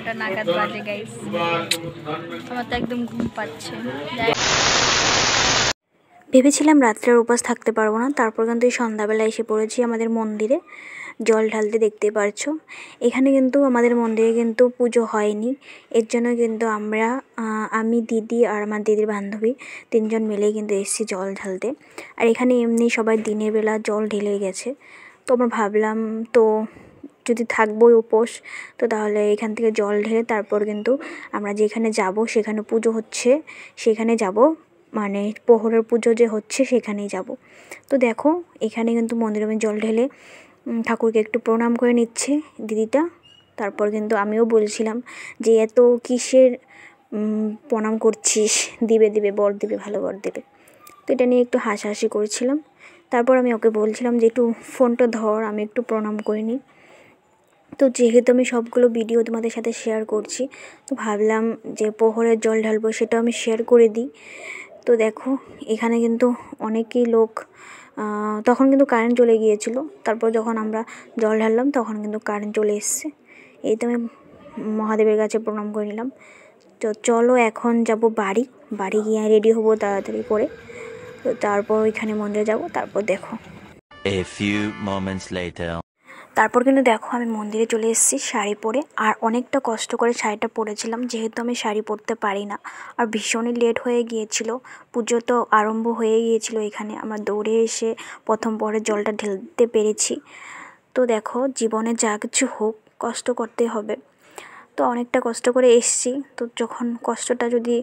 11টা নাগাদ বাজে গাইস। আমার তো একদম ঘুম পাচ্ছে। ভেবেছিলাম রাত্রের উপাস থাকতে পারবো না, তারপর কিন্তু এই সন্ধ্যাবেলা এসে পড়েছি আমাদের মন্দিরে জল ঢালতে। দেখতে পারছো এখানে কিন্তু আমাদের মন্দিরে কিন্তু পুজো হয়নি, এর জন্য কিন্তু আমি দিদি আর আমার দিদির বান্ধবী 3জন মিলেই কিন্তু এসেছি জল ঢালতে। আর এখানে এমনি সবাই দিনের বেলা জল ঢেলে গেছে, তো আমরা ভাবলাম তো যদি থাকবোই উপোস, তো তাহলে এখান থেকে জল ঢেলে তারপর কিন্তু আমরা যেখানে যাব সেখানে পুজো হচ্ছে সেখানে যাব, মানে প্রহরের পুজো যে হচ্ছে সেখানেই যাব। তো দেখো এখানে কিন্তু মন্দিরে আমি জল ঢেলে ঠাকুরকে একটু প্রণাম করে নিচ্ছে দিদিটা। তারপর কিন্তু আমিও বলছিলাম যে এত কিসের প্রণাম করছিস, দিবে দিবে বর দিবে, ভালো বর দেবে। তো এটা নিয়ে একটু হাসাহাসি করছিলাম। তারপর আমি ওকে বলছিলাম যে একটু ফোনটা ধর, আমি একটু প্রণাম করে নিই। তো যেহেতু আমি সবগুলো ভিডিও তোমাদের সাথে শেয়ার করছি, তো ভাবলাম যে প্রহরের জল ঢালবো সেটাও আমি শেয়ার করে দিই। তো দেখো এখানে কিন্তু অনেকেই লোক, তখন কিন্তু কারেন্ট চলে গিয়েছিল। তারপর যখন আমরা জল ঢাললাম তখন কিন্তু কারেন্ট চলে এসছে। এই তো আমি মহাদেবের কাছে প্রণাম করে নিলাম। তো চলো এখন যাব বাড়ি গিয়ে রেডি হবো তাড়াতাড়ি করে, তো তারপর ওইখানে মন্দিরে যাব। তারপর দেখো A few moments later. তারপর কিন্তু দেখো আমি মন্দিরে চলে এসেছি শাড়ি পরে, আর অনেকটা কষ্ট করে শাড়িটা পরেছিলাম যেহেতু আমি শাড়ি পরতে পারি না। আর ভীষণই লেট হয়ে গিয়েছিল, পুজো তো আরম্ভ হয়ে গিয়েছিল। এখানে আমরা দৌড়ে এসে প্রথম পরে জলটা ঢেলতে পেরেছি। তো দেখো জীবনে যা কিছু হোক কষ্ট করতে হবে, তো অনেকটা কষ্ট করে এসেছি। তো যখন কষ্টটা যদি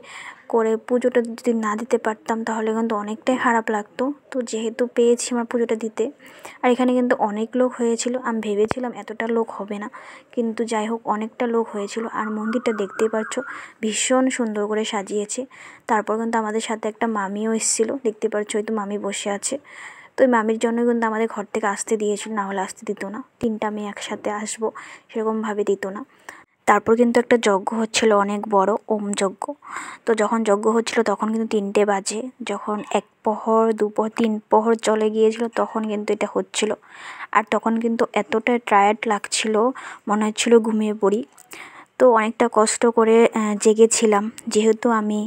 করে পুজোটা যদি না দিতে পারতাম তাহলে কিন্তু অনেকটাই খারাপ লাগতো। তো যেহেতু পেয়েছি আমার পুজোটা দিতে, আর এখানে কিন্তু অনেক লোক হয়েছিল, আমি ভেবেছিলাম এতটা লোক হবে না, কিন্তু যাই হোক অনেকটা লোক হয়েছিল। আর মন্দিরটা দেখতেই পাচ্ছ ভীষণ সুন্দর করে সাজিয়েছে। তারপর কিন্তু আমাদের সাথে একটা মামিও এসেছিলো, দেখতে পাচ্ছ ওই তো মামি বসে আছে। তো ওই মামির জন্য কিন্তু আমাদের ঘর থেকে আসতে দিয়েছিল, না হলে আসতে দিত না। 3টা মেয়ে একসাথে আসবো সেরকমভাবে দিত না। তারপর কিন্তু একটা যজ্ঞ হচ্ছিল অনেক বড় ওম যজ্ঞ। তো যখন যজ্ঞ হচ্ছিল তখন কিন্তু 3টে বাজে, যখন 1 প্রহর 2 প্রহর 3 প্রহর চলে গিয়েছিল তখন কিন্তু এটা হচ্ছিল। আর তখন কিন্তু এতটা টায়ার্ড লাগছিল, মনে হচ্ছিল ঘুমিয়ে পড়ি। তো অনেকটা কষ্ট করে জেগেছিলাম, যেহেতু আমি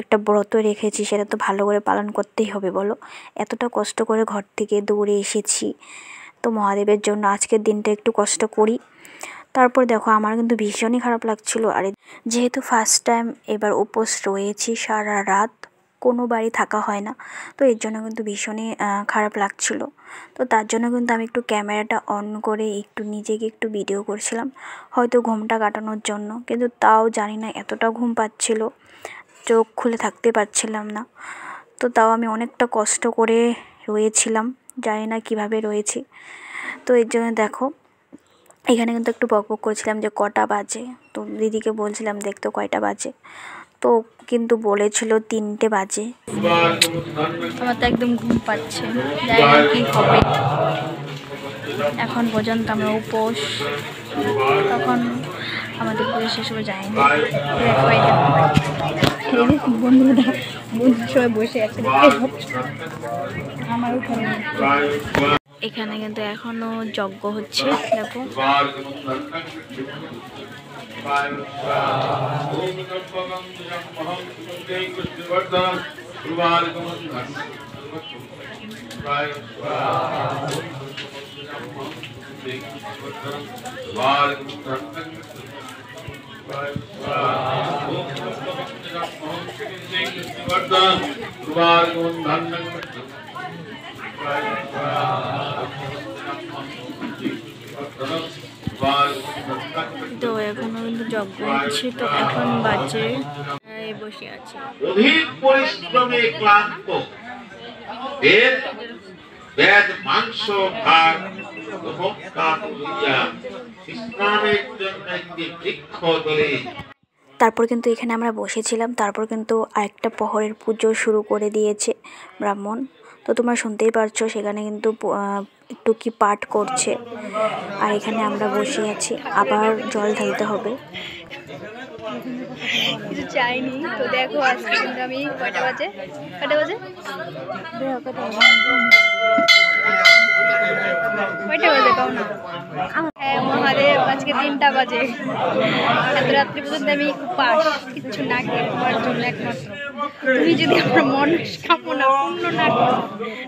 একটা ব্রত রেখেছি সেটা তো ভালো করে পালন করতেই হবে বলো। এতটা কষ্ট করে ঘর থেকে দৌড়ে এসেছি, তো মহাদেবের জন্য আজকের দিনটা একটু কষ্ট করি। তারপর দেখো আমার কিন্তু ভীষণই খারাপ লাগছিল। আর যেহেতু ফার্স্ট টাইম এবার উপোস রয়েছি, সারা রাত কোনো বাড়ি থাকা হয় না, তো এর জন্য কিন্তু ভীষণই খারাপ লাগছিল। তো তার জন্য কিন্তু আমি একটু ক্যামেরাটা অন করে একটু নিজেকে একটু ভিডিও করছিলাম, হয়তো ঘুমটা কাটানোর জন্য। কিন্তু তাও জানি না এতটা ঘুম পাচ্ছিল, চোখ খুলে থাকতে পারছিলাম না। তো তাও আমি অনেকটা কষ্ট করে রয়েছিলাম, জানি না কিভাবে রয়েছি। তো এর জন্য দেখো এখানে কিন্তু একটু বকবক করছিলাম যে কটা বাজে, তো দিদিকে বলছিলাম দেখতো কয়টা বাজে, তো কিন্তু বলেছিল 3টে বাজে। আমার তো একদম ঘুম পাচ্ছে, জানি না কি হবে। এখন পর্যন্ত আমরা উপোস, তখন আমাদের পুজো শেষ হয়ে যায়নি। বন্ধুরা সবাই বসে আছে, আমারও এখানে কিন্তু এখনো যজ্ঞ হচ্ছে। দেখো তো এখনো কিন্তু যজ্ঞ হচ্ছে, তো এখন বাজে বসে আছে। অধিক পরিশ্রমে ক্লান্ত বেদ মাংস ভাত বিশ্রামের জন্য একটি বৃক্ষ তলে। তারপর কিন্তু এখানে আমরা বসেছিলাম। তারপর কিন্তু আরেকটা প্রহরের পুজো শুরু করে দিয়েছে ব্রাহ্মণ, তো তোমরা শুনতেই পারছো সেখানে কিন্তু একটু কি পাঠ করছে। আর এখানে আমরা বসে আছি, আবার জল ঢালতে হবে। কিছু চাইনি, তো দেখো আজকে কিন্তু আমি কটা বাজে কয়টা বাজে কও না? হ্যাঁ মহাদেব, আজকে 3টা বাজে। এত রাত্রি পর্যন্ত আমি উপাস, কিচ্ছু না খেয়ে তোমার জন্য একমাত্র। তুমি যদি আমার মনস্কামনা পূর্ণ না করো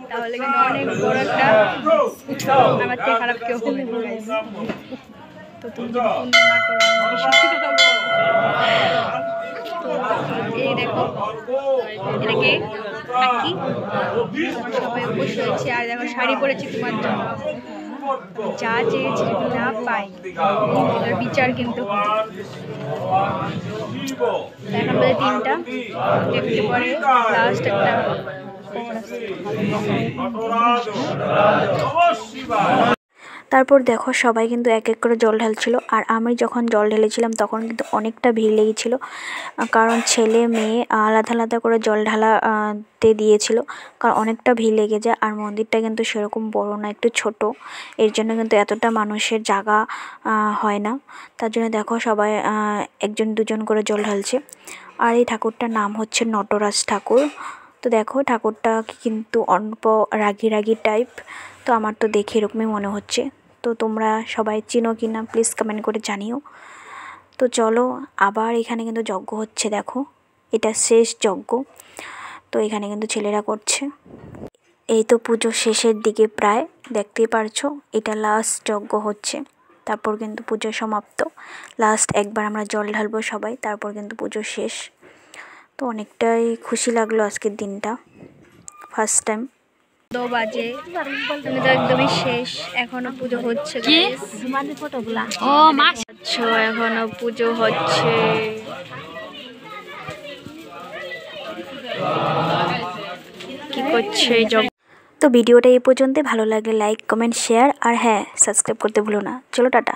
তাহলে কিন্তু অনেক বড় একটা আমার থেকে খারাপ কেউ হবে না। তো তুমি যদি পূর্ণ না করো আমি সত্যি কথা বলবো। তো এই দেখো, এটাকে থাকি সবাই উপোস হয়েছে। আর দেখো শাড়ি পরেছি তোমার জন্য, যা চেয়েছি না পাই এটার বিচার কিন্তু। এখন বাজে 3টা, একটু পরে লাস্ট একটা তারপর দেখো সবাই কিন্তু এক এক করে জল ঢালছিল। আর আমি যখন জল ঢেলেছিলাম তখন কিন্তু অনেকটা ভিড় লেগেছিল, কারণ ছেলে মেয়ে আলাদা আলাদা করে জল ঢালাতে দিয়েছিল, কারণ অনেকটা ভিড় লেগে যায়। আর মন্দিরটা কিন্তু সেরকম বড় না, একটু ছোট, এর জন্য কিন্তু এতটা মানুষের জায়গা হয় না। তার জন্য দেখো সবাই একজন দুজন করে জল ঢালছে। আর এই ঠাকুরটার নাম হচ্ছে নটরাজ ঠাকুর। তো দেখো ঠাকুরটা কিন্তু অল্প রাগী রাগী টাইপ, তো আমার তো দেখে এরকমই মনে হচ্ছে। তো তোমরা সবাই চিনো কি না প্লিজ কমেন্ট করে জানিও। তো চলো, আবার এখানে কিন্তু যজ্ঞ হচ্ছে, দেখো এটা শেষ যজ্ঞ। তো এখানে কিন্তু ছেলেরা করছে। এই তো পুজো শেষের দিকে প্রায়, দেখতেই পারছো এটা লাস্ট যজ্ঞ হচ্ছে, তারপর কিন্তু পুজো সমাপ্ত। লাস্ট একবার আমরা জল ঢালবো সবাই, তারপর কিন্তু পুজো শেষ। তো অনেকটাই খুশি লাগলো আজকের দিনটা, ফার্স্ট টাইম। 2 বাজে, তুমি তো একদমই শেষ, এখনো পুজো হচ্ছে। ও মা, এখনো পুজো হচ্ছে। কি করছে তো ভিডিওটা এই পর্যন্ত, ভালো লাগলে লাইক কমেন্ট শেয়ার আর হ্যাঁ সাবস্ক্রাইব করতে ভুলো না। চলো টাটা।